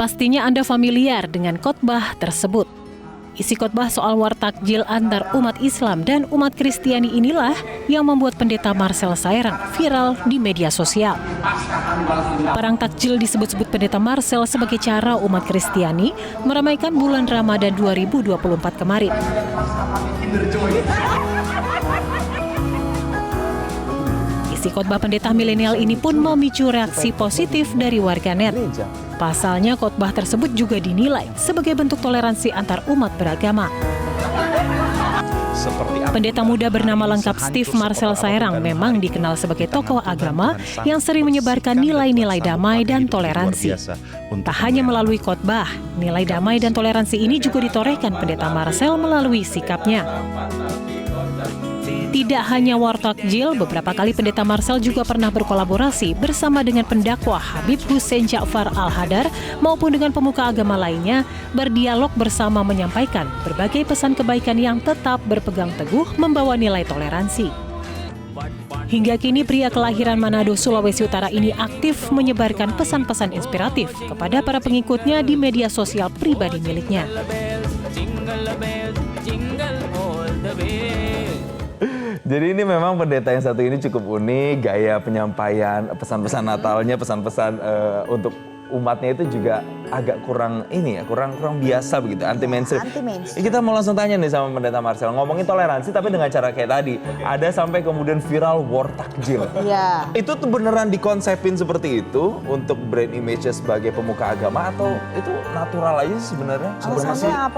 Pastinya Anda familiar dengan khotbah tersebut. Isi khotbah soal war takjil antar umat Islam dan umat Kristiani inilah yang membuat Pendeta Marcel Saerang viral di media sosial. Perang takjil disebut-sebut Pendeta Marcel sebagai cara umat Kristiani meramaikan bulan Ramadan 2024 kemarin. Isi khotbah pendeta milenial ini pun memicu reaksi positif dari warganet. Pasalnya khotbah tersebut juga dinilai sebagai bentuk toleransi antar umat beragama. Pendeta muda bernama lengkap Steve Marcel Saerang memang dikenal sebagai tokoh agama yang sering menyebarkan nilai-nilai damai dan toleransi. Tak hanya melalui khotbah, nilai damai dan toleransi ini juga ditorehkan Pendeta Marcel melalui sikapnya. Tidak hanya war takjil, beberapa kali Pendeta Marcel juga pernah berkolaborasi bersama dengan pendakwah Habib Hussein Ja'far Al-Hadar maupun dengan pemuka agama lainnya, berdialog bersama menyampaikan berbagai pesan kebaikan yang tetap berpegang teguh membawa nilai toleransi. Hingga kini pria kelahiran Manado, Sulawesi Utara ini aktif menyebarkan pesan-pesan inspiratif kepada para pengikutnya di media sosial pribadi miliknya. Jadi ini memang pendeta yang satu ini cukup unik, gaya penyampaian pesan-pesan Natalnya, pesan-pesan untuk umatnya itu juga agak kurang kurang biasa begitu, anti mainstream. Kita mau langsung tanya nih sama Pendeta Marcel, ngomongin toleransi tapi dengan cara kayak tadi, ada sampai kemudian viral war takjil. Iya. Itu tuh beneran dikonsepin seperti itu untuk brand image sebagai pemuka agama atau itu natural aja sih sebenarnya?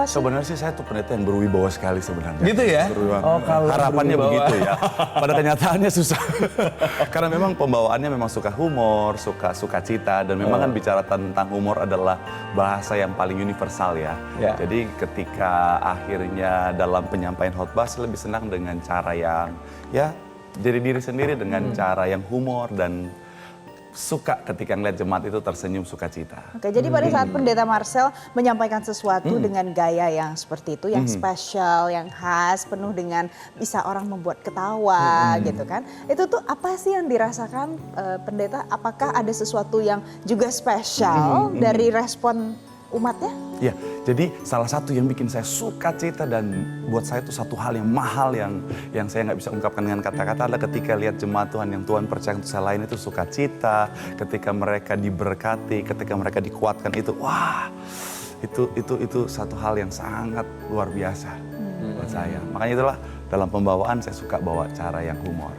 Sebenarnya sih saya tuh pendeta yang berwibawa sekali sebenarnya. Gitu ya? Oh, kalau harapannya begitu ya. Pada kenyataannya susah. Karena memang pembawaannya memang suka humor, suka cita, dan memang kan bicara tentang humor adalah bahasa yang paling universal ya. Jadi ketika akhirnya dalam penyampaian khotbah saya lebih senang dengan cara yang ya jadi diri sendiri dengan cara yang humor dan suka ketika ngeliat jemaat itu tersenyum sukacita. Oke, jadi pada saat Pendeta Marcel menyampaikan sesuatu dengan gaya yang seperti itu, yang spesial, yang khas, penuh dengan bisa orang membuat ketawa gitu kan. Itu tuh apa sih yang dirasakan pendeta? Apakah ada sesuatu yang juga spesial dari respon umatnya? Ya, jadi salah satu yang bikin saya sukacita dan buat saya itu satu hal yang mahal yang saya nggak bisa ungkapkan dengan kata-kata adalah ketika lihat jemaat Tuhan yang Tuhan percaya untuk saya lain itu sukacita, ketika mereka diberkati, ketika mereka dikuatkan itu, wah, itu satu hal yang sangat luar biasa buat saya. Makanya itulah dalam pembawaan saya suka bawa cara yang humor.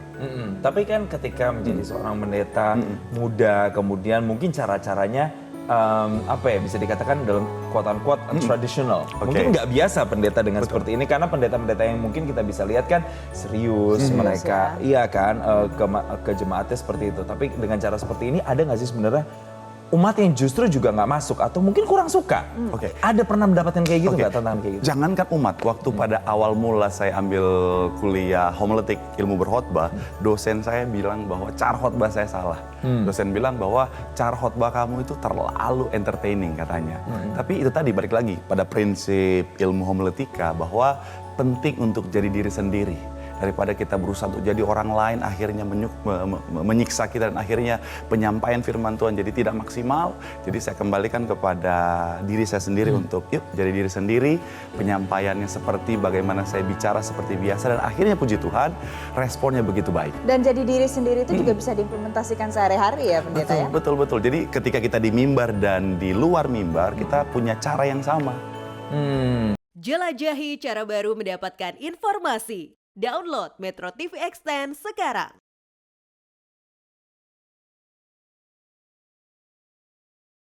Tapi kan ketika menjadi seorang pendeta muda, kemudian mungkin cara-caranya bisa dikatakan dalam quote-unquote tradisional. Mungkin nggak biasa pendeta dengan seperti ini karena pendeta-pendeta yang mungkin kita bisa lihat kan serius mereka, iya kan ke jemaatnya seperti itu. Tapi dengan cara seperti ini ada nggak sih sebenarnya umat yang justru juga nggak masuk atau mungkin kurang suka? Ada pernah mendapatkan kayak gitu nggak tantangan kayak gitu? Jangankan umat, waktu pada awal mula saya ambil kuliah homiletik ilmu berkhotbah, dosen saya bilang bahwa cara khotbah saya salah. Dosen bilang bahwa cara khotbah kamu itu terlalu entertaining katanya. Tapi itu tadi balik lagi pada prinsip ilmu homiletika bahwa penting untuk jadi diri sendiri. Daripada kita berusaha untuk jadi orang lain, akhirnya menyiksa kita dan akhirnya penyampaian firman Tuhan jadi tidak maksimal. Jadi saya kembalikan kepada diri saya sendiri untuk yuk jadi diri sendiri, penyampaiannya seperti bagaimana saya bicara seperti biasa dan akhirnya puji Tuhan responnya begitu baik. Dan jadi diri sendiri itu juga bisa diimplementasikan sehari-hari ya pendeta ya? Betul. Jadi ketika kita di mimbar dan di luar mimbar kita punya cara yang sama. Jelajahi cara baru mendapatkan informasi. Download Metro TV Extend sekarang.